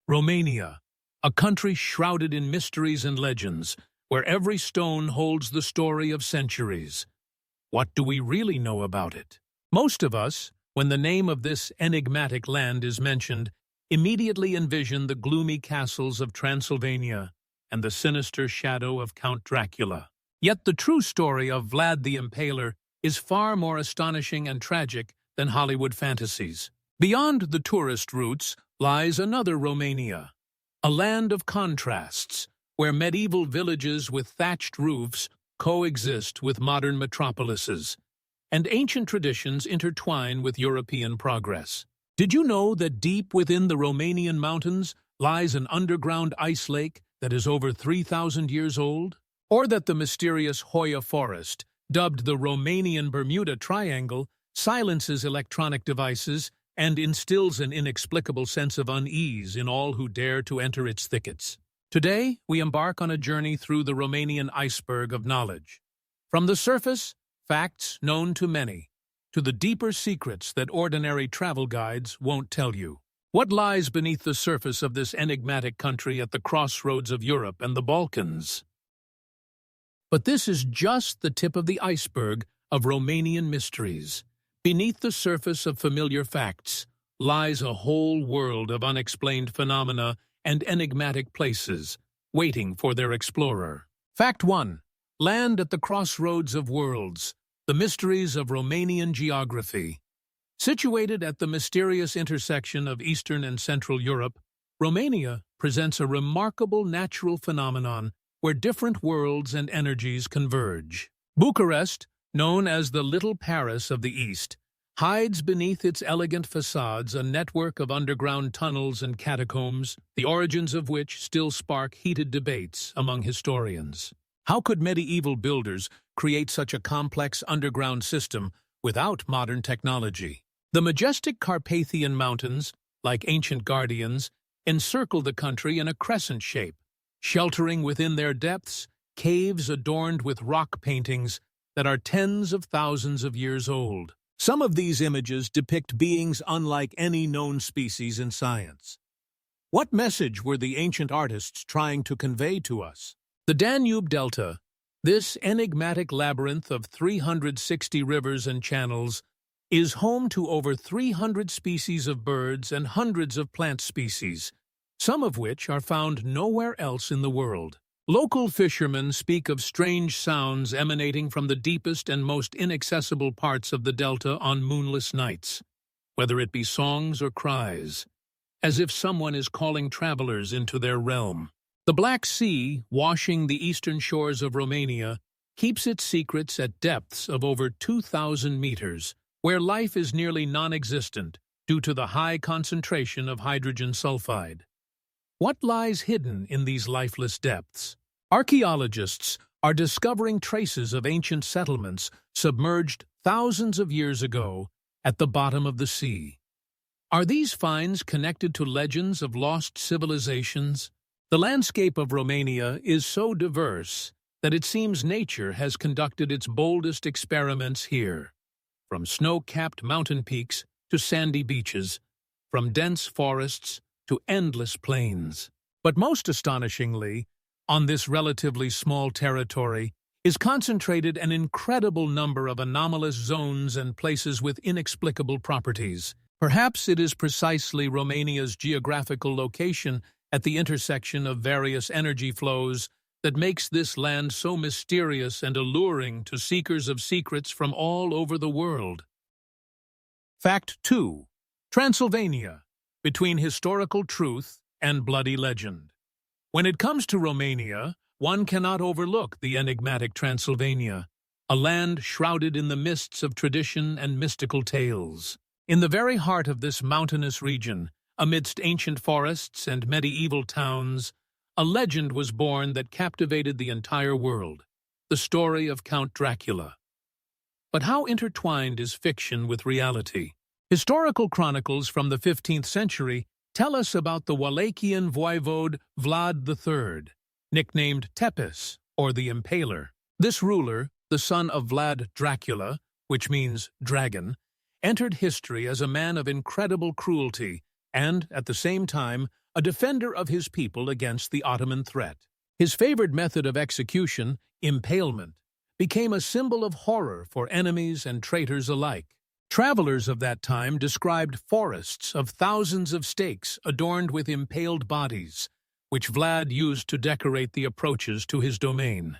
Romania, a country shrouded in mysteries and legends, where every stone holds the story of centuries. What do we really know about it? Most of us, when the name of this enigmatic land is mentioned, immediately envision the gloomy castles of Transylvania and the sinister shadow of Count Dracula. Yet the true story of Vlad the Impaler is far more astonishing and tragic than Hollywood fantasies. Beyond the tourist routes lies another Romania, a land of contrasts, where medieval villages with thatched roofs coexist with modern metropolises, and ancient traditions intertwine with European progress. Did you know that deep within the Romanian mountains lies an underground ice lake that is over 3,000 years old? Or that the mysterious Hoya forest, dubbed the Romanian Bermuda Triangle, silences electronic devices and instills an inexplicable sense of unease in all who dare to enter its thickets. Today, we embark on a journey through the Romanian iceberg of knowledge. From the surface, facts known to many, to the deeper secrets that ordinary travel guides won't tell you. What lies beneath the surface of this enigmatic country at the crossroads of Europe and the Balkans? But this is just the tip of the iceberg of Romanian mysteries. Beneath the surface of familiar facts lies a whole world of unexplained phenomena and enigmatic places, waiting for their explorer. Fact 1. Land at the crossroads of worlds, the mysteries of Romanian geography. Situated at the mysterious intersection of Eastern and Central Europe, Romania presents a remarkable natural phenomenon where different worlds and energies converge. Bucharest, known as the Little Paris of the East, hides beneath its elegant facades a network of underground tunnels and catacombs, the origins of which still spark heated debates among historians. How could medieval builders create such a complex underground system without modern technology? The majestic Carpathian mountains, like ancient guardians, encircle the country in a crescent shape, sheltering within their depths caves adorned with rock paintings that are tens of thousands of years old. Some of these images depict beings unlike any known species in science. What message were the ancient artists trying to convey to us? The Danube Delta, this enigmatic labyrinth of 360 rivers and channels, is home to over 300 species of birds and hundreds of plant species, some of which are found nowhere else in the world. Local fishermen speak of strange sounds emanating from the deepest and most inaccessible parts of the delta on moonless nights, whether it be songs or cries, as if someone is calling travelers into their realm. The Black Sea, washing the eastern shores of Romania, keeps its secrets at depths of over 2,000 meters, where life is nearly non-existent due to the high concentration of hydrogen sulfide. What lies hidden in these lifeless depths? Archaeologists are discovering traces of ancient settlements submerged thousands of years ago at the bottom of the sea. Are these finds connected to legends of lost civilizations? The landscape of Romania is so diverse that it seems nature has conducted its boldest experiments here. From snow-capped mountain peaks to sandy beaches, from dense forests to endless plains. But most astonishingly, on this relatively small territory is concentrated an incredible number of anomalous zones and places with inexplicable properties. Perhaps it is precisely Romania's geographical location at the intersection of various energy flows that makes this land so mysterious and alluring to seekers of secrets from all over the world. Fact 2. Transylvania, between historical truth and bloody legend. When it comes to Romania, one cannot overlook the enigmatic Transylvania, a land shrouded in the mists of tradition and mystical tales. In the very heart of this mountainous region, amidst ancient forests and medieval towns, a legend was born that captivated the entire world, the story of Count Dracula. But how intertwined is fiction with reality? Historical chronicles from the 15th century tell us about the Wallachian voivode Vlad III, nicknamed Tepes, or the Impaler. This ruler, the son of Vlad Dracula, which means dragon, entered history as a man of incredible cruelty and, at the same time, a defender of his people against the Ottoman threat. His favored method of execution, impalement, became a symbol of horror for enemies and traitors alike. Travelers of that time described forests of thousands of stakes adorned with impaled bodies, which Vlad used to decorate the approaches to his domain.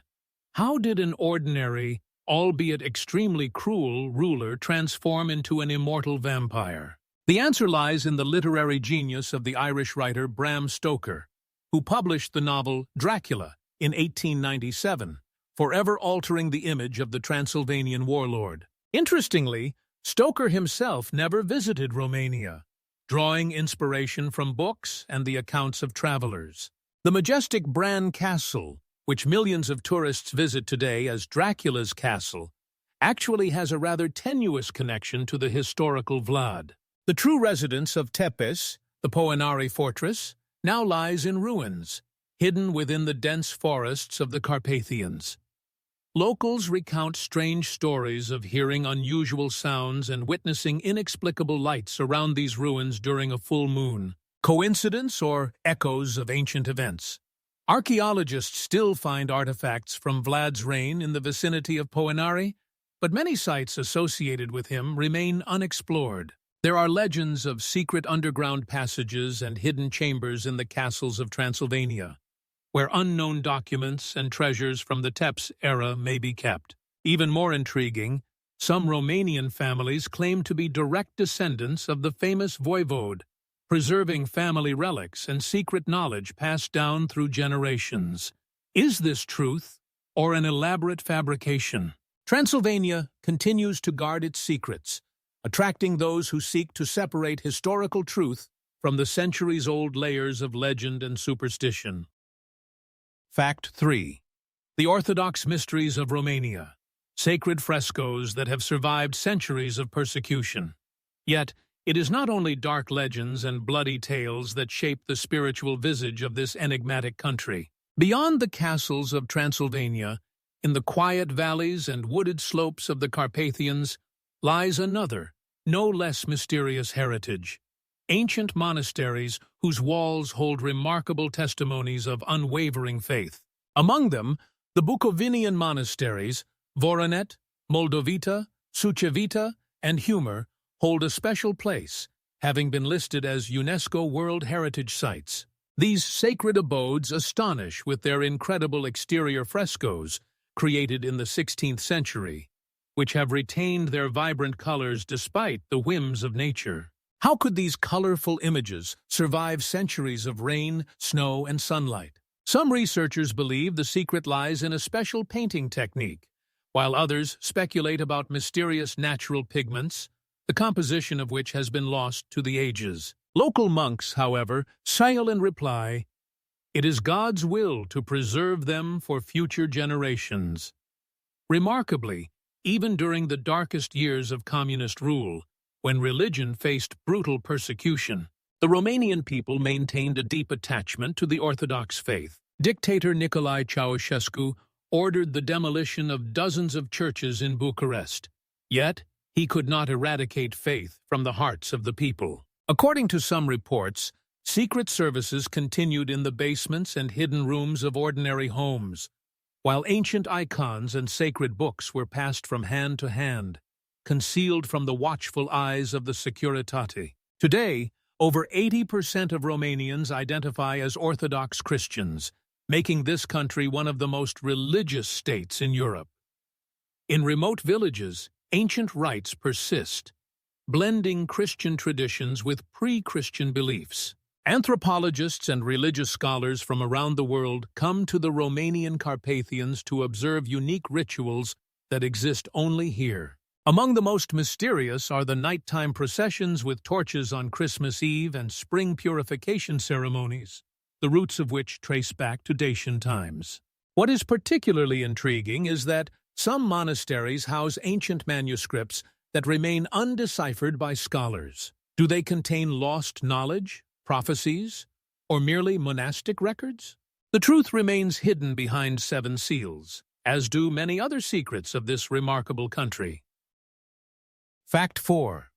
How did an ordinary, albeit extremely cruel, ruler transform into an immortal vampire? The answer lies in the literary genius of the Irish writer Bram Stoker, who published the novel Dracula in 1897, forever altering the image of the Transylvanian warlord. Interestingly, Stoker himself never visited Romania, drawing inspiration from books and the accounts of travelers. The majestic Bran Castle, which millions of tourists visit today as Dracula's castle, actually has a rather tenuous connection to the historical Vlad. The true residence of Tepes, the Poenari fortress, now lies in ruins, hidden within the dense forests of the Carpathians. Locals recount strange stories of hearing unusual sounds and witnessing inexplicable lights around these ruins during a full moon. Coincidence or echoes of ancient events? Archaeologists still find artifacts from Vlad's reign in the vicinity of Poenari, but many sites associated with him remain unexplored. There are legends of secret underground passages and hidden chambers in the castles of Transylvania, where unknown documents and treasures from the Tepes era may be kept. Even more intriguing, some Romanian families claim to be direct descendants of the famous voivode, preserving family relics and secret knowledge passed down through generations. Is this truth or an elaborate fabrication? Transylvania continues to guard its secrets, attracting those who seek to separate historical truth from the centuries-old layers of legend and superstition. Fact 3. The Orthodox Mysteries of Romania, sacred frescoes that have survived centuries of persecution. Yet, it is not only dark legends and bloody tales that shape the spiritual visage of this enigmatic country. Beyond the castles of Transylvania, in the quiet valleys and wooded slopes of the Carpathians, lies another, no less mysterious heritage. Ancient monasteries whose walls hold remarkable testimonies of unwavering faith. Among them, the Bukovinian monasteries, Voronet, Moldovita, Sucevita, and Humor, hold a special place, having been listed as UNESCO World Heritage Sites. These sacred abodes astonish with their incredible exterior frescoes, created in the 16th century, which have retained their vibrant colors despite the whims of nature. How could these colorful images survive centuries of rain, snow, and sunlight? Some researchers believe the secret lies in a special painting technique, while others speculate about mysterious natural pigments, the composition of which has been lost to the ages. Local monks, however, sail in reply, "It is God's will to preserve them for future generations." Remarkably, even during the darkest years of communist rule, when religion faced brutal persecution, the Romanian people maintained a deep attachment to the Orthodox faith. Dictator Nicolae Ceausescu ordered the demolition of dozens of churches in Bucharest. Yet, he could not eradicate faith from the hearts of the people. According to some reports, secret services continued in the basements and hidden rooms of ordinary homes, while ancient icons and sacred books were passed from hand to hand, concealed from the watchful eyes of the Securitate. Today, over 80% of Romanians identify as Orthodox Christians, making this country one of the most religious states in Europe. In remote villages, ancient rites persist, blending Christian traditions with pre-Christian beliefs. Anthropologists and religious scholars from around the world come to the Romanian Carpathians to observe unique rituals that exist only here. Among the most mysterious are the nighttime processions with torches on Christmas Eve and spring purification ceremonies, the roots of which trace back to Dacian times. What is particularly intriguing is that some monasteries house ancient manuscripts that remain undeciphered by scholars. Do they contain lost knowledge, prophecies, or merely monastic records? The truth remains hidden behind 7 seals, as do many other secrets of this remarkable country. Fact 4.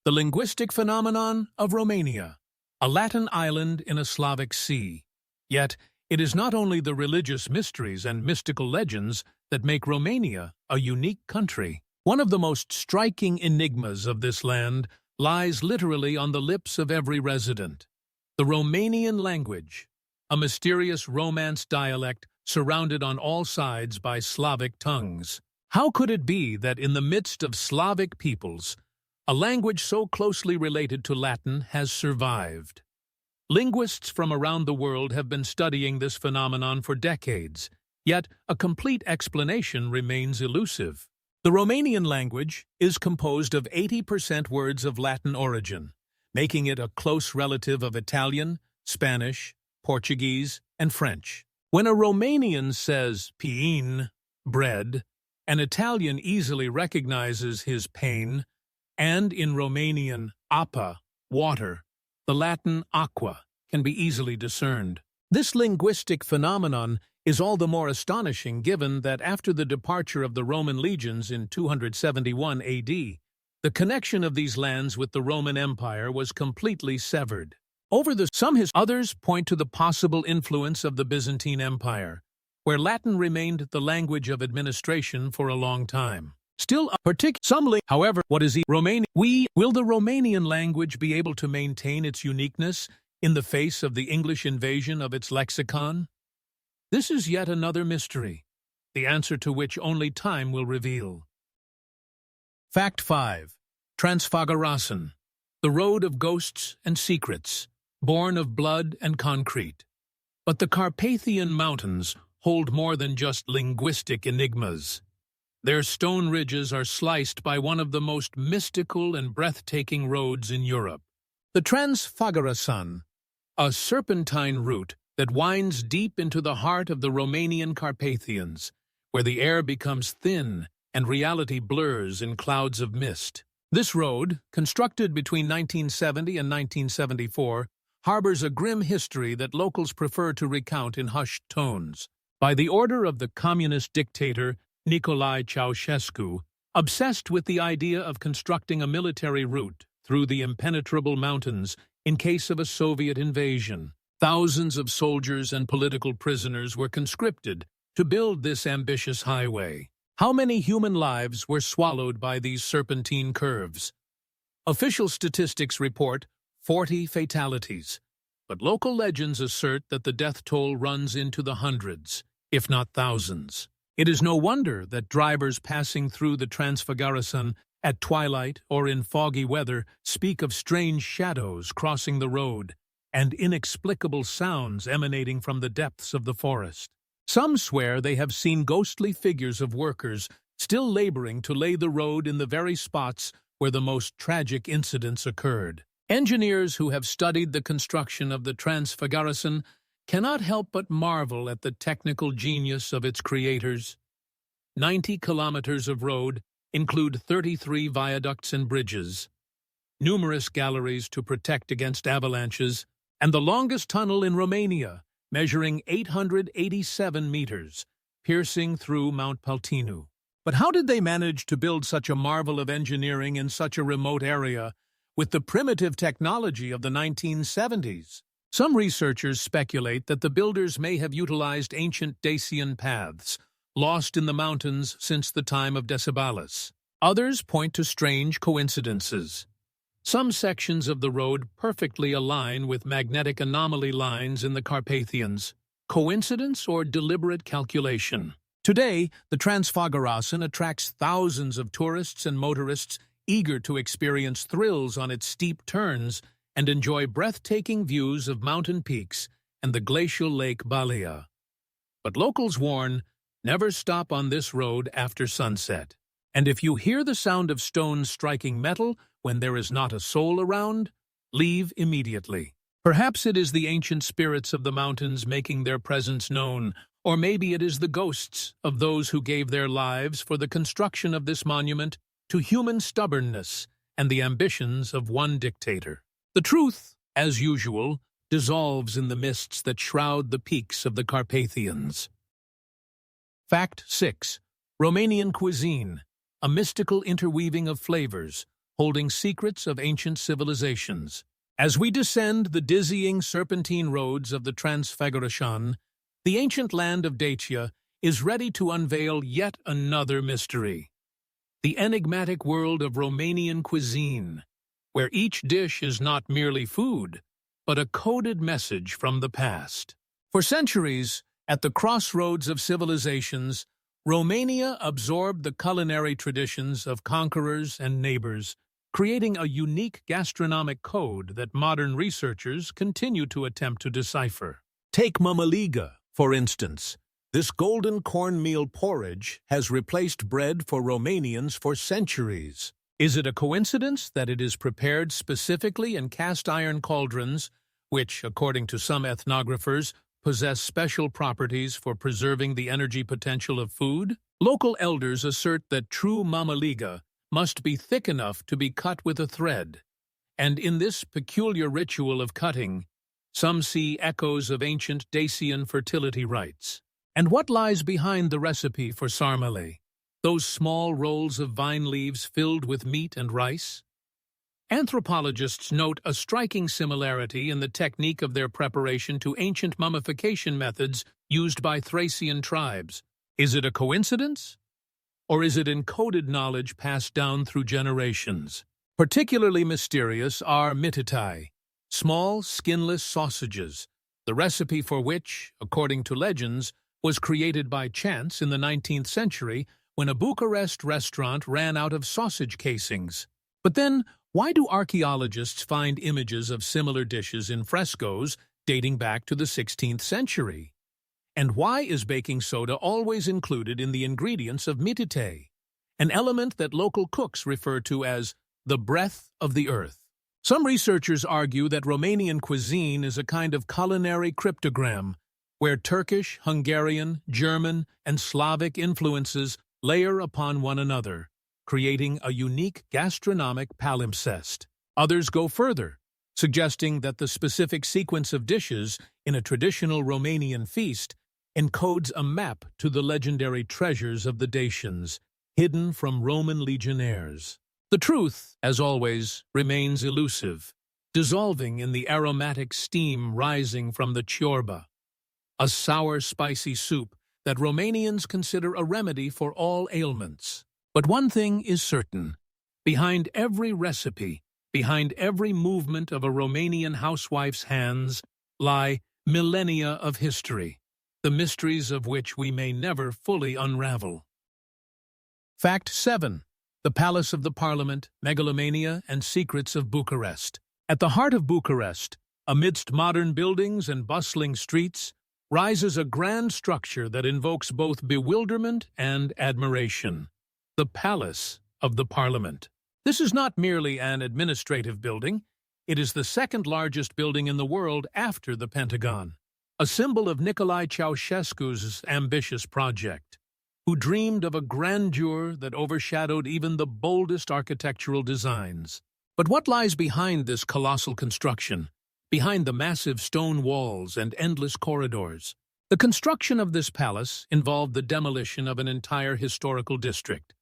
The linguistic phenomenon of Romania. a Latin island in a Slavic sea. Yet, it is not only the religious mysteries and mystical legends that make Romania a unique country. One of the most striking enigmas of this land lies literally on the lips of every resident. The Romanian language, a mysterious Romance dialect surrounded on all sides by Slavic tongues. How could it be that in the midst of Slavic peoples, a language so closely related to Latin has survived? Linguists from around the world have been studying this phenomenon for decades, yet a complete explanation remains elusive. The Romanian language is composed of 80% words of Latin origin, making it a close relative of Italian, Spanish, Portuguese, and French. When a Romanian says pin, bread, an Italian easily recognizes his pain, and in Romanian apa, water, the Latin aqua can be easily discerned. This linguistic phenomenon is all the more astonishing given that after the departure of the Roman legions in 271 AD, the connection of these lands with the Roman Empire was completely severed. Others point to the possible influence of the Byzantine Empire, where Latin remained the language of administration for a long time. However, will the Romanian language be able to maintain its uniqueness in the face of the English invasion of its lexicon? This is yet another mystery, the answer to which only time will reveal. Fact 5. Transfagarasan, the road of ghosts and secrets, born of blood and concrete. But the Carpathian Mountains hold more than just linguistic enigmas. Their stone ridges are sliced by one of the most mystical and breathtaking roads in Europe. The Transfagarasan, a serpentine route that winds deep into the heart of the Romanian Carpathians, where the air becomes thin and reality blurs in clouds of mist. This road, constructed between 1970 and 1974, harbors a grim history that locals prefer to recount in hushed tones. By the order of the communist dictator Nicolae Ceausescu, obsessed with the idea of constructing a military route through the impenetrable mountains in case of a Soviet invasion, thousands of soldiers and political prisoners were conscripted to build this ambitious highway. How many human lives were swallowed by these serpentine curves? Official statistics report 40 fatalities, but local legends assert that the death toll runs into the hundreds, if not thousands. It is no wonder that drivers passing through the Transfagarasan at twilight or in foggy weather speak of strange shadows crossing the road and inexplicable sounds emanating from the depths of the forest. Some swear they have seen ghostly figures of workers still laboring to lay the road in the very spots where the most tragic incidents occurred. Engineers who have studied the construction of the Transfagarasan cannot help but marvel at the technical genius of its creators. 90 kilometers of road include 33 viaducts and bridges, numerous galleries to protect against avalanches, and the longest tunnel in Romania, measuring 887 meters, piercing through Mount Paltinu. But how did they manage to build such a marvel of engineering in such a remote area with the primitive technology of the 1970s? Some researchers speculate that the builders may have utilized ancient Dacian paths, lost in the mountains since the time of Decebalus. Others point to strange coincidences. Some sections of the road perfectly align with magnetic anomaly lines in the Carpathians. Coincidence or deliberate calculation? Today, the Transfagarasan attracts thousands of tourists and motorists eager to experience thrills on its steep turns and enjoy breathtaking views of mountain peaks and the glacial lake Balea. But locals warn, never stop on this road after sunset. And if you hear the sound of stones striking metal when there is not a soul around, leave immediately. Perhaps it is the ancient spirits of the mountains making their presence known, or maybe it is the ghosts of those who gave their lives for the construction of this monument to human stubbornness and the ambitions of one dictator. The truth, as usual, dissolves in the mists that shroud the peaks of the Carpathians. Fact 6. Romanian cuisine, a mystical interweaving of flavors, holding secrets of ancient civilizations. As we descend the dizzying serpentine roads of the Transfiguration, the ancient land of Dacia is ready to unveil yet another mystery. The enigmatic world of Romanian cuisine, where each dish is not merely food, but a coded message from the past. For centuries, at the crossroads of civilizations, Romania absorbed the culinary traditions of conquerors and neighbors, creating a unique gastronomic code that modern researchers continue to attempt to decipher. Take mamaliga, for instance. This golden cornmeal porridge has replaced bread for Romanians for centuries. Is it a coincidence that it is prepared specifically in cast-iron cauldrons, which, according to some ethnographers, possess special properties for preserving the energy potential of food? Local elders assert that true mamaliga must be thick enough to be cut with a thread, and in this peculiar ritual of cutting, some see echoes of ancient Dacian fertility rites. And what lies behind the recipe for sarmale? Those small rolls of vine leaves filled with meat and rice? Anthropologists note a striking similarity in the technique of their preparation to ancient mummification methods used by Thracian tribes. Is it a coincidence? Or is it encoded knowledge passed down through generations? Particularly mysterious are mititai, small, skinless sausages, the recipe for which, according to legends, was created by chance in the 19th century when a Bucharest restaurant ran out of sausage casings. But then, why do archaeologists find images of similar dishes in frescoes dating back to the 16th century? And why is baking soda always included in the ingredients of mitite, an element that local cooks refer to as the breath of the earth? Some researchers argue that Romanian cuisine is a kind of culinary cryptogram, where Turkish, Hungarian, German, and Slavic influences layer upon one another, creating a unique gastronomic palimpsest. Others go further, suggesting that the specific sequence of dishes in a traditional Romanian feast encodes a map to the legendary treasures of the Dacians, hidden from Roman legionnaires. The truth, as always, remains elusive, dissolving in the aromatic steam rising from the ciorba, a sour, spicy soup that Romanians consider a remedy for all ailments. But one thing is certain. Behind every recipe, behind every movement of a Romanian housewife's hands, lie millennia of history, the mysteries of which we may never fully unravel. Fact 7. The Palace of the Parliament, Megalomania, and Secrets of Bucharest. At the heart of Bucharest, amidst modern buildings and bustling streets, rises a grand structure that invokes both bewilderment and admiration. The Palace of the Parliament. This is not merely an administrative building, it is the second largest building in the world after the Pentagon, a symbol of Nicolae Ceausescu's ambitious project, who dreamed of a grandeur that overshadowed even the boldest architectural designs. But what lies behind this colossal construction? Behind the massive stone walls and endless corridors? The construction of this palace involved the demolition of an entire historical district,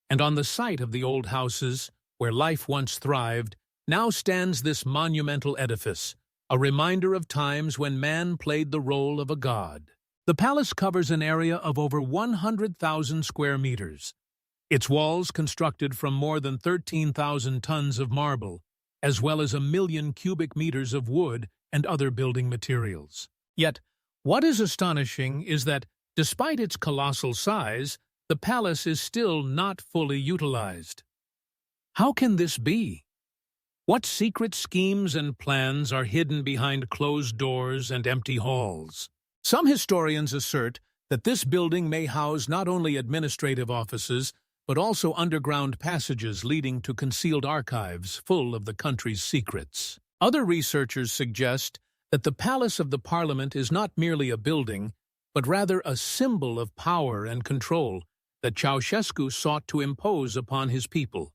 and on the site of the old houses, where life once thrived, now stands this monumental edifice, a reminder of times when man played the role of a god. The palace covers an area of over 100,000 square meters. Its walls, constructed from more than 13,000 tons of marble, as well as 1 million cubic meters of wood and other building materials. Yet, what is astonishing is that, despite its colossal size, the palace is still not fully utilized. How can this be? What secret schemes and plans are hidden behind closed doors and empty halls? Some historians assert that this building may house not only administrative offices, but also underground passages leading to concealed archives full of the country's secrets. Other researchers suggest that the Palace of the Parliament is not merely a building, but rather a symbol of power and control that Ceausescu sought to impose upon his people.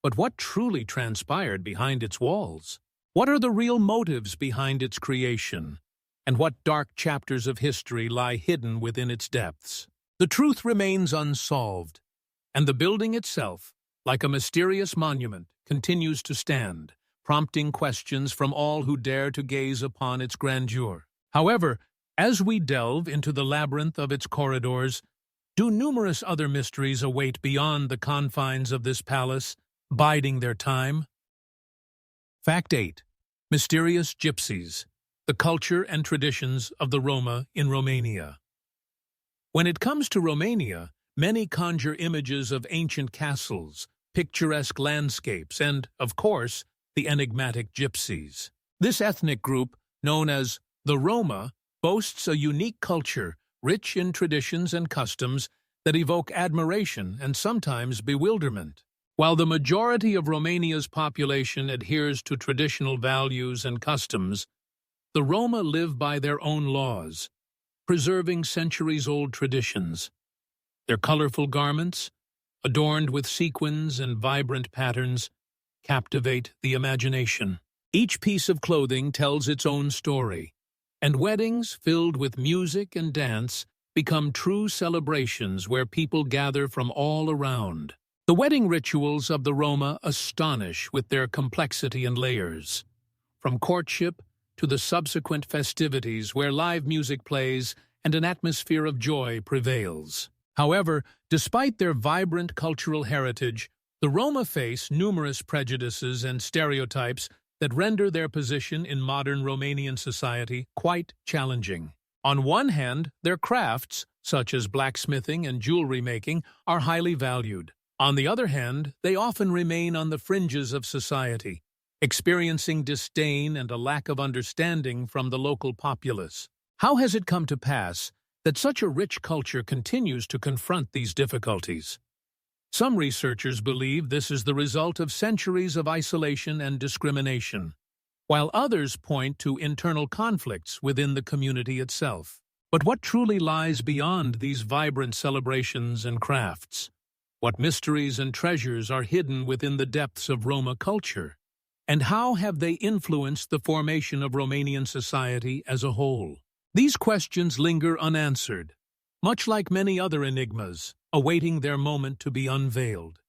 But what truly transpired behind its walls? What are the real motives behind its creation? And what dark chapters of history lie hidden within its depths? The truth remains unsolved, and the building itself, like a mysterious monument, continues to stand, prompting questions from all who dare to gaze upon its grandeur. However, as we delve into the labyrinth of its corridors, do numerous other mysteries await beyond the confines of this palace, biding their time? Fact 8. Mysterious Gypsies, the culture and traditions of the Roma in Romania. When it comes to Romania, many conjure images of ancient castles, picturesque landscapes, and, of course, the enigmatic gypsies. This ethnic group, known as the Roma, boasts a unique culture, rich in traditions and customs that evoke admiration and sometimes bewilderment. While the majority of Romania's population adheres to traditional values and customs, the Roma live by their own laws, preserving centuries-old traditions. Their colorful garments, adorned with sequins and vibrant patterns, captivate the imagination. Each piece of clothing tells its own story, and weddings filled with music and dance become true celebrations where people gather from all around. The wedding rituals of the Roma astonish with their complexity and layers, from courtship to the subsequent festivities where live music plays and an atmosphere of joy prevails. However, despite their vibrant cultural heritage, the Roma face numerous prejudices and stereotypes that render their position in modern Romanian society quite challenging. On one hand, their crafts, such as blacksmithing and jewelry making, are highly valued. On the other hand, they often remain on the fringes of society, experiencing disdain and a lack of understanding from the local populace. How has it come to pass that such a rich culture continues to confront these difficulties? Some researchers believe this is the result of centuries of isolation and discrimination, while others point to internal conflicts within the community itself. But what truly lies beyond these vibrant celebrations and crafts? What mysteries and treasures are hidden within the depths of Roma culture? And how have they influenced the formation of Romanian society as a whole? These questions linger unanswered, much like many other enigmas, awaiting their moment to be unveiled.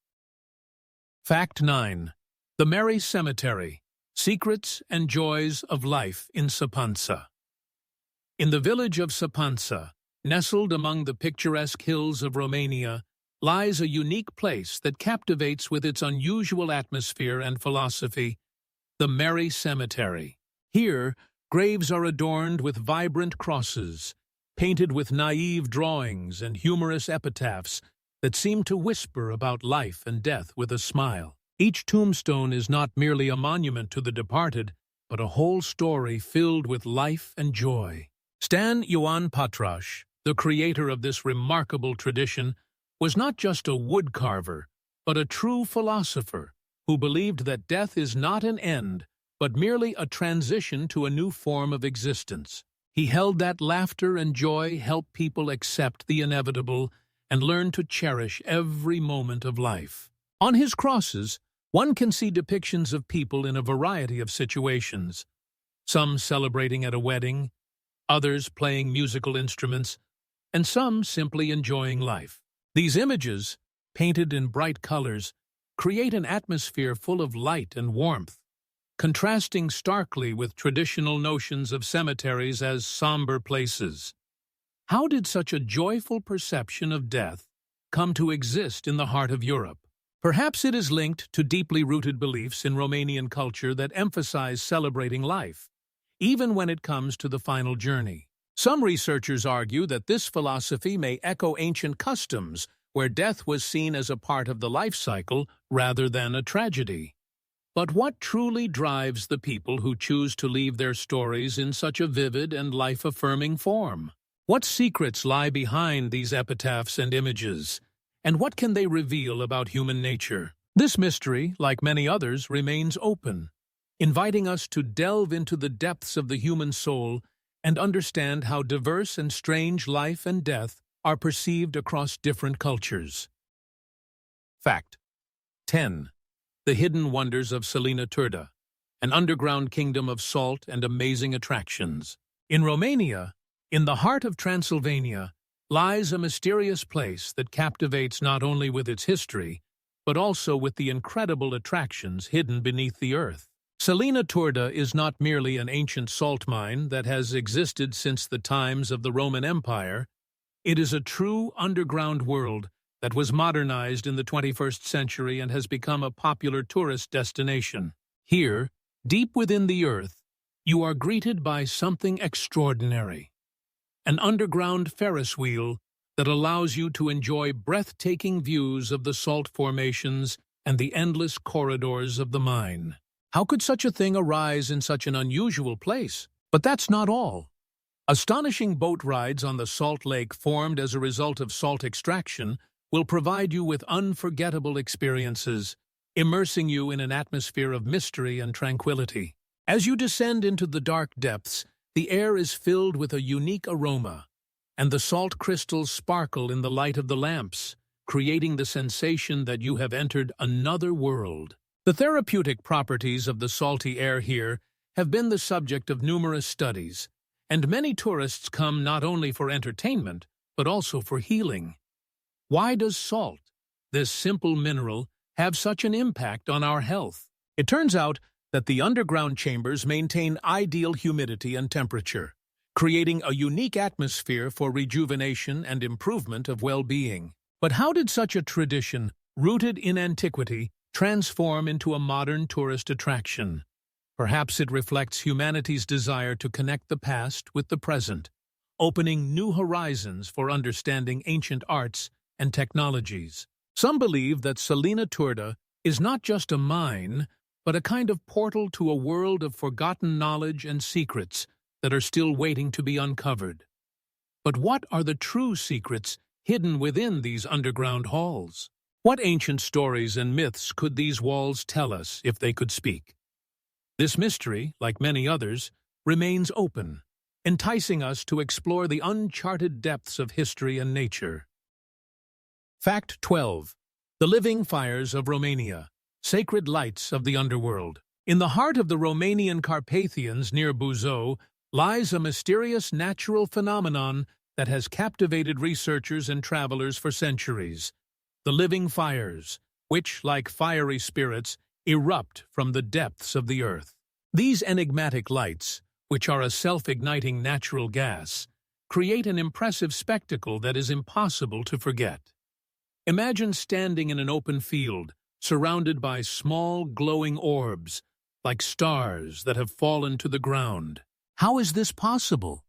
Fact 9. The Merry Cemetery, Secrets and Joys of Life in Sapansa. In the village of Sapansa, nestled among the picturesque hills of Romania, lies a unique place that captivates with its unusual atmosphere and philosophy, the Merry Cemetery. Here, graves are adorned with vibrant crosses, painted with naive drawings and humorous epitaphs that seem to whisper about life and death with a smile. Each tombstone is not merely a monument to the departed, but a whole story filled with life and joy. Stan Ioan Patraș, the creator of this remarkable tradition, was not just a woodcarver, but a true philosopher who believed that death is not an end, but merely a transition to a new form of existence. He held that laughter and joy help people accept the inevitable and learn to cherish every moment of life. On his crosses, one can see depictions of people in a variety of situations, some celebrating at a wedding, others playing musical instruments, and some simply enjoying life. These images, painted in bright colors, create an atmosphere full of light and warmth, contrasting starkly with traditional notions of cemeteries as somber places. How did such a joyful perception of death come to exist in the heart of Europe? Perhaps it is linked to deeply rooted beliefs in Romanian culture that emphasize celebrating life, even when it comes to the final journey. Some researchers argue that this philosophy may echo ancient customs where death was seen as a part of the life cycle rather than a tragedy. But what truly drives the people who choose to leave their stories in such a vivid and life-affirming form? What secrets lie behind these epitaphs and images, and what can they reveal about human nature? This mystery, like many others, remains open, inviting us to delve into the depths of the human soul and understand how diverse and strange life and death are perceived across different cultures. Fact 10. The Hidden Wonders of Selina Turda, an underground kingdom of salt and amazing attractions. In Romania, in the heart of Transylvania, lies a mysterious place that captivates not only with its history, but also with the incredible attractions hidden beneath the earth. Salina Turda is not merely an ancient salt mine that has existed since the times of the Roman Empire. It is a true underground world that was modernized in the 21st century and has become a popular tourist destination. Here, deep within the earth, you are greeted by something extraordinary. An underground Ferris wheel that allows you to enjoy breathtaking views of the salt formations and the endless corridors of the mine. How could such a thing arise in such an unusual place? But that's not all. Astonishing boat rides on the salt lake formed as a result of salt extraction will provide you with unforgettable experiences, immersing you in an atmosphere of mystery and tranquility. As you descend into the dark depths, the air is filled with a unique aroma, and the salt crystals sparkle in the light of the lamps, creating the sensation that you have entered another world. The therapeutic properties of the salty air here have been the subject of numerous studies, and many tourists come not only for entertainment, but also for healing. Why does salt, this simple mineral, have such an impact on our health? It turns out that the underground chambers maintain ideal humidity and temperature, creating a unique atmosphere for rejuvenation and improvement of well-being. But how did such a tradition, rooted in antiquity, transform into a modern tourist attraction? Perhaps it reflects humanity's desire to connect the past with the present, opening new horizons for understanding ancient arts and technologies. Some believe that Salina Turda is not just a mine, but a kind of portal to a world of forgotten knowledge and secrets that are still waiting to be uncovered. But what are the true secrets hidden within these underground halls? What ancient stories and myths could these walls tell us if they could speak? This mystery, like many others, remains open, enticing us to explore the uncharted depths of history and nature. Fact 12. The living fires of Romania, sacred lights of the underworld. In the heart of the Romanian Carpathians near Buzău lies a mysterious natural phenomenon that has captivated researchers and travelers for centuries. The living fires, which, like fiery spirits, erupt from the depths of the earth. These enigmatic lights, which are a self-igniting natural gas, create an impressive spectacle that is impossible to forget. Imagine standing in an open field, surrounded by small glowing orbs, like stars that have fallen to the ground. How is this possible?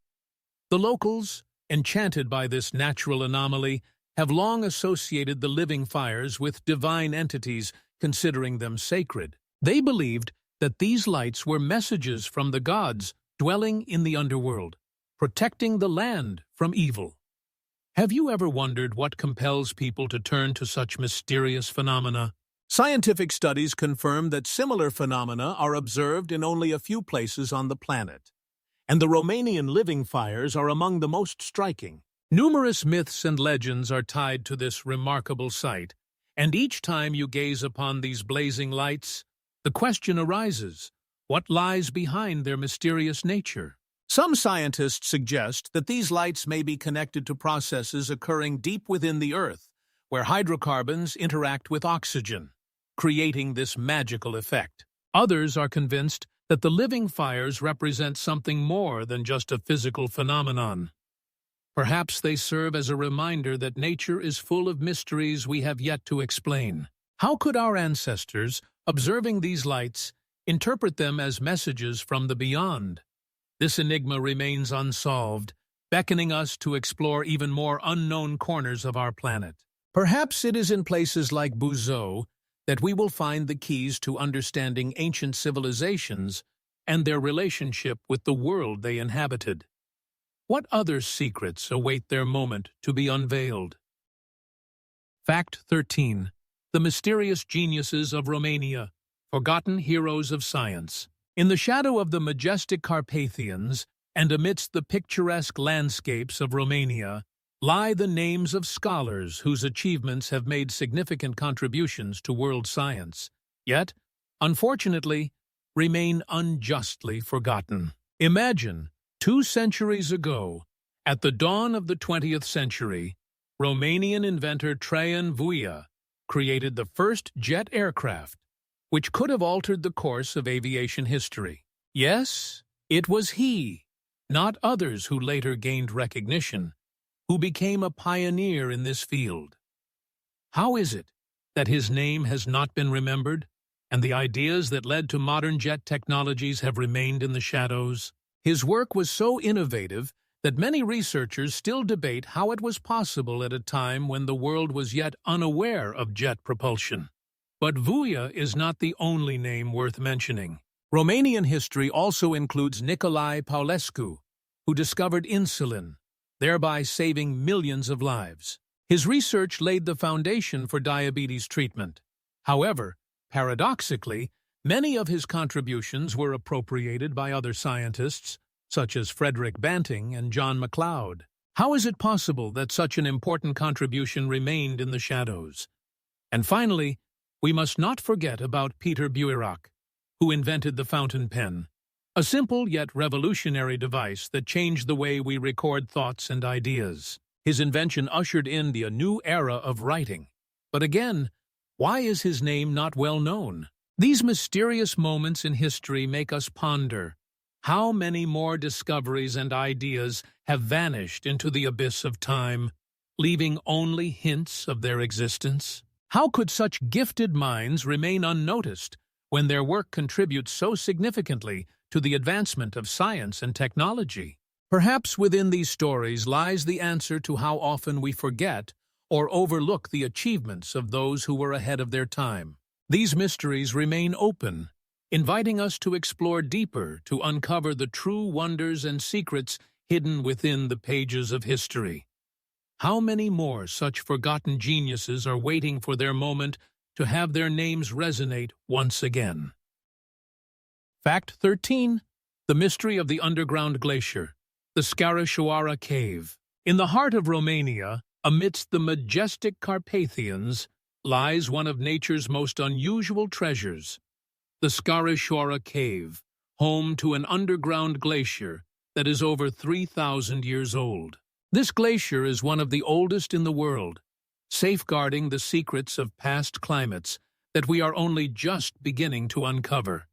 The locals, enchanted by this natural anomaly, have long associated the living fires with divine entities, considering them sacred. They believed that these lights were messages from the gods dwelling in the underworld, protecting the land from evil. Have you ever wondered what compels people to turn to such mysterious phenomena? Scientific studies confirm that similar phenomena are observed in only a few places on the planet, and the Romanian living fires are among the most striking. Numerous myths and legends are tied to this remarkable sight, and each time you gaze upon these blazing lights, the question arises, what lies behind their mysterious nature? Some scientists suggest that these lights may be connected to processes occurring deep within the Earth, where hydrocarbons interact with oxygen, creating this magical effect. Others are convinced that the living fires represent something more than just a physical phenomenon. Perhaps they serve as a reminder that nature is full of mysteries we have yet to explain. How could our ancestors, observing these lights, interpret them as messages from the beyond? This enigma remains unsolved, beckoning us to explore even more unknown corners of our planet. Perhaps it is in places like Buzău that we will find the keys to understanding ancient civilizations and their relationship with the world they inhabited. What other secrets await their moment to be unveiled? Fact 13. The mysterious geniuses of Romania, forgotten heroes of science. In the shadow of the majestic Carpathians and amidst the picturesque landscapes of Romania lie the names of scholars whose achievements have made significant contributions to world science, yet, unfortunately, remain unjustly forgotten. Imagine, 2 centuries ago, at the dawn of the 20th century, Romanian inventor Traian Vuia created the first jet aircraft, which could have altered the course of aviation history. Yes, it was he, not others who later gained recognition, who became a pioneer in this field. How is it that his name has not been remembered, and the ideas that led to modern jet technologies have remained in the shadows? His work was so innovative that many researchers still debate how it was possible at a time when the world was yet unaware of jet propulsion. But Vuia is not the only name worth mentioning. Romanian history also includes Nicolae Paulescu, who discovered insulin, thereby saving millions of lives. His research laid the foundation for diabetes treatment. However, paradoxically, many of his contributions were appropriated by other scientists, such as Frederick Banting and John MacLeod. How is it possible that such an important contribution remained in the shadows? And finally, we must not forget about Peter Buirac, who invented the fountain pen, a simple yet revolutionary device that changed the way we record thoughts and ideas. His invention ushered in a new era of writing. But again, why is his name not well known? These mysterious moments in history make us ponder how many more discoveries and ideas have vanished into the abyss of time, leaving only hints of their existence. How could such gifted minds remain unnoticed when their work contributes so significantly to the advancement of science and technology? Perhaps within these stories lies the answer to how often we forget or overlook the achievements of those who were ahead of their time. These mysteries remain open, inviting us to explore deeper to uncover the true wonders and secrets hidden within the pages of history. How many more such forgotten geniuses are waiting for their moment to have their names resonate once again? Fact 13. The mystery of the underground glacier, the Scarășoara Cave. In the heart of Romania, amidst the majestic Carpathians, lies one of nature's most unusual treasures, the Scarășoara Cave, home to an underground glacier that is over 3,000 years old. This glacier is one of the oldest in the world, safeguarding the secrets of past climates that we are only just beginning to uncover.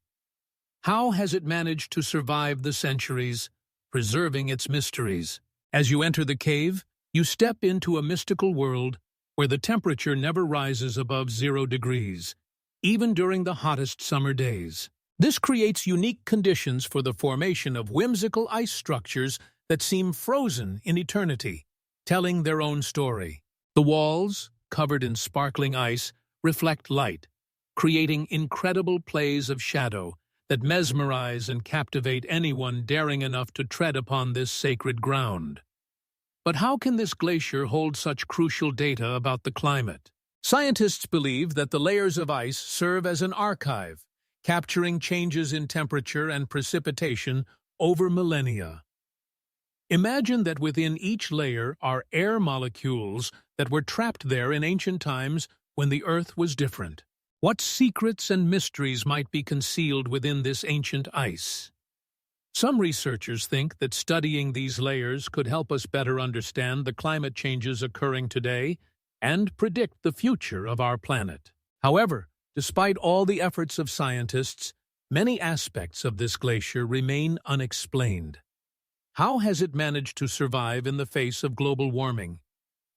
How has it managed to survive the centuries, preserving its mysteries? As you enter the cave, you step into a mystical world where the temperature never rises above 0 degrees, even during the hottest summer days. This creates unique conditions for the formation of whimsical ice structures that seem frozen in eternity, telling their own story. The walls, covered in sparkling ice, reflect light, creating incredible plays of shadow that mesmerize and captivate anyone daring enough to tread upon this sacred ground. But how can this glacier hold such crucial data about the climate? Scientists believe that the layers of ice serve as an archive, capturing changes in temperature and precipitation over millennia. Imagine that within each layer are air molecules that were trapped there in ancient times when the Earth was different. What secrets and mysteries might be concealed within this ancient ice? Some researchers think that studying these layers could help us better understand the climate changes occurring today and predict the future of our planet. However, despite all the efforts of scientists, many aspects of this glacier remain unexplained. How has it managed to survive in the face of global warming?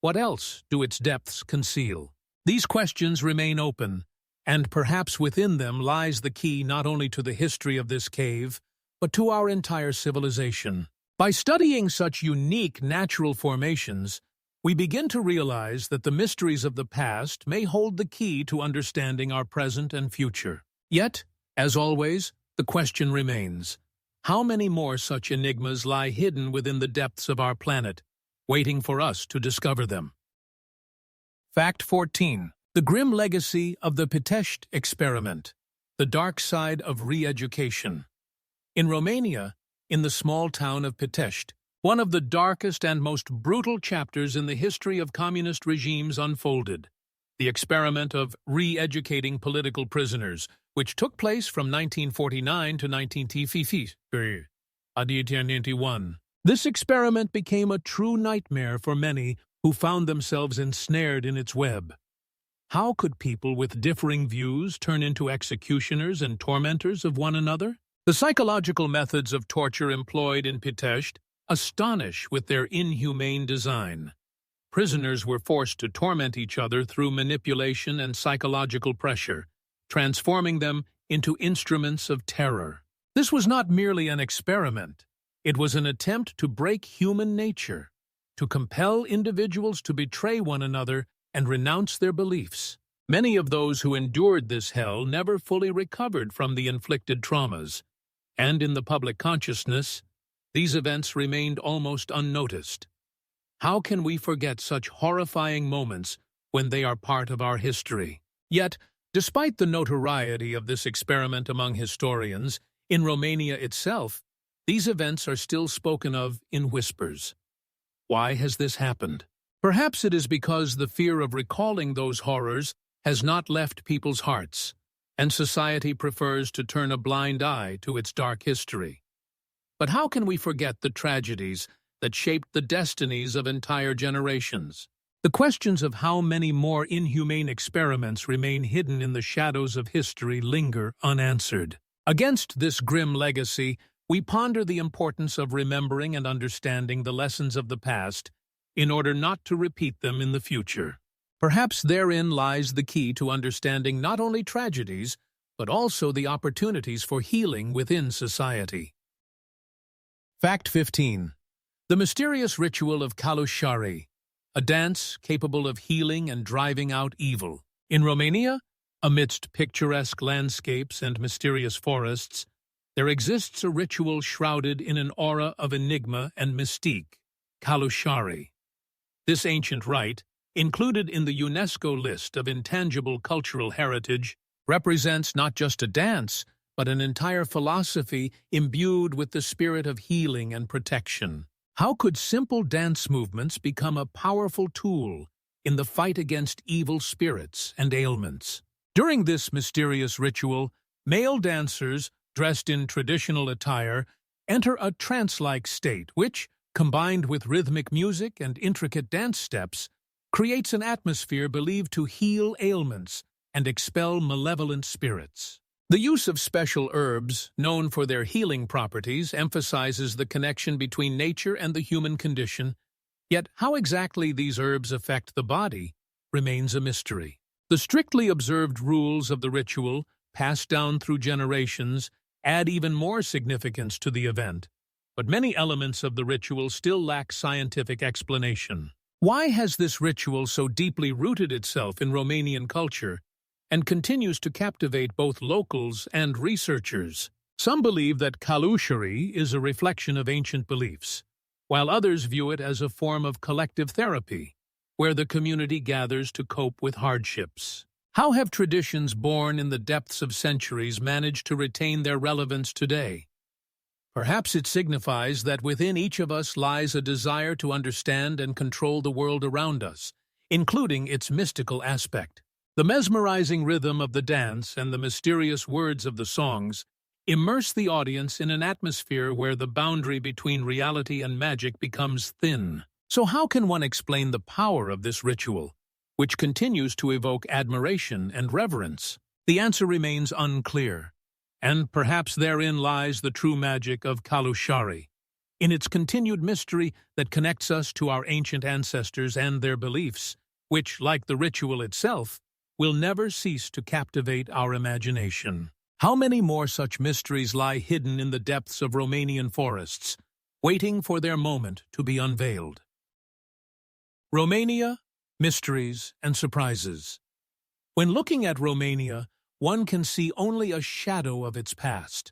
What else do its depths conceal? These questions remain open, and perhaps within them lies the key not only to the history of this cave, but to our entire civilization. By studying such unique natural formations, we begin to realize that the mysteries of the past may hold the key to understanding our present and future. Yet, as always, the question remains: how many more such enigmas lie hidden within the depths of our planet, waiting for us to discover them? Fact 14. The grim legacy of the Picturesque experiment, the dark side of re-education. In Romania, in the small town of Picturesque, one of the darkest and most brutal chapters in the history of communist regimes unfolded, the experiment of re-educating political prisoners, which took place from 1949 to 1991. This experiment became a true nightmare for many who found themselves ensnared in its web. How could people with differing views turn into executioners and tormentors of one another? The psychological methods of torture employed in Pitești astonish with their inhumane design. Prisoners were forced to torment each other through manipulation and psychological pressure, transforming them into instruments of terror. This was not merely an experiment. It was an attempt to break human nature, to compel individuals to betray one another and renounce their beliefs. Many of those who endured this hell never fully recovered from the inflicted traumas, and in the public consciousness, these events remained almost unnoticed. How can we forget such horrifying moments when they are part of our history? Yet, despite the notoriety of this experiment among historians, in Romania itself, these events are still spoken of in whispers. Why has this happened? Perhaps it is because the fear of recalling those horrors has not left people's hearts, and society prefers to turn a blind eye to its dark history. But how can we forget the tragedies that shaped the destinies of entire generations? The questions of how many more inhumane experiments remain hidden in the shadows of history linger unanswered. Against this grim legacy, we ponder the importance of remembering and understanding the lessons of the past in order not to repeat them in the future. Perhaps therein lies the key to understanding not only tragedies, but also the opportunities for healing within society. Fact 15. The mysterious ritual of Calușari, a dance capable of healing and driving out evil. In Romania, amidst picturesque landscapes and mysterious forests, there exists a ritual shrouded in an aura of enigma and mystique, Calușari. This ancient rite, included in the UNESCO list of intangible cultural heritage, represents not just a dance, but an entire philosophy imbued with the spirit of healing and protection. How could simple dance movements become a powerful tool in the fight against evil spirits and ailments? During this mysterious ritual, male dancers, dressed in traditional attire, enter a trance-like state which, combined with rhythmic music and intricate dance steps, creates an atmosphere believed to heal ailments and expel malevolent spirits. The use of special herbs, known for their healing properties, emphasizes the connection between nature and the human condition, yet how exactly these herbs affect the body remains a mystery. The strictly observed rules of the ritual, passed down through generations, add even more significance to the event, but many elements of the ritual still lack scientific explanation. Why has this ritual so deeply rooted itself in Romanian culture and continues to captivate both locals and researchers? Some believe that Calușari is a reflection of ancient beliefs, while others view it as a form of collective therapy, where the community gathers to cope with hardships. How have traditions born in the depths of centuries managed to retain their relevance today? Perhaps it signifies that within each of us lies a desire to understand and control the world around us, including its mystical aspect. The mesmerizing rhythm of the dance and the mysterious words of the songs immerse the audience in an atmosphere where the boundary between reality and magic becomes thin. So how can one explain the power of this ritual, which continues to evoke admiration and reverence? The answer remains unclear, and perhaps therein lies the true magic of Calușari, in its continued mystery that connects us to our ancient ancestors and their beliefs, which, like the ritual itself, will never cease to captivate our imagination. How many more such mysteries lie hidden in the depths of Romanian forests, waiting for their moment to be unveiled? Romania, mysteries and surprises. When looking at Romania, one can see only a shadow of its past,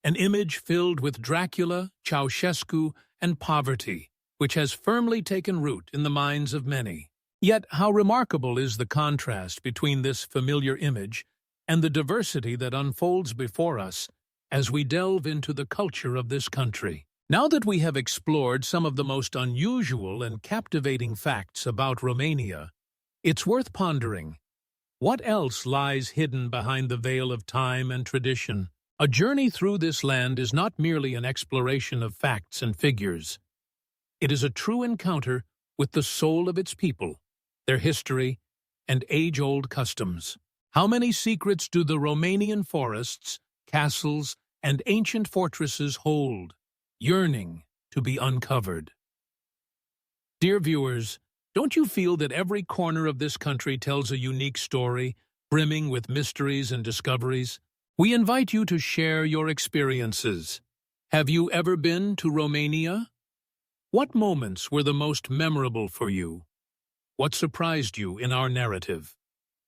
an image filled with Dracula, Ceausescu, and poverty, which has firmly taken root in the minds of many. Yet how remarkable is the contrast between this familiar image and the diversity that unfolds before us as we delve into the culture of this country. Now that we have explored some of the most unusual and captivating facts about Romania, it's worth pondering, what else lies hidden behind the veil of time and tradition? A journey through this land is not merely an exploration of facts and figures. It is a true encounter with the soul of its people, their history, and age-old customs. How many secrets do the Romanian forests, castles, and ancient fortresses hold, yearning to be uncovered? Dear viewers, don't you feel that every corner of this country tells a unique story, brimming with mysteries and discoveries? We invite you to share your experiences. Have you ever been to Romania? What moments were the most memorable for you? What surprised you in our narrative?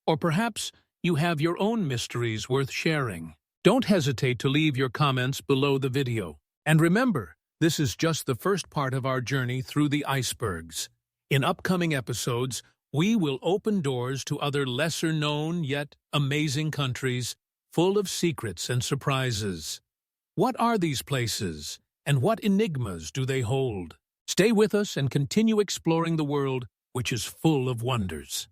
Or perhaps you have your own mysteries worth sharing. Don't hesitate to leave your comments below the video. And remember, this is just the first part of our journey through the icebergs. In upcoming episodes, we will open doors to other lesser-known yet amazing countries full of secrets and surprises. What are these places, and what enigmas do they hold? Stay with us and continue exploring the world, which is full of wonders.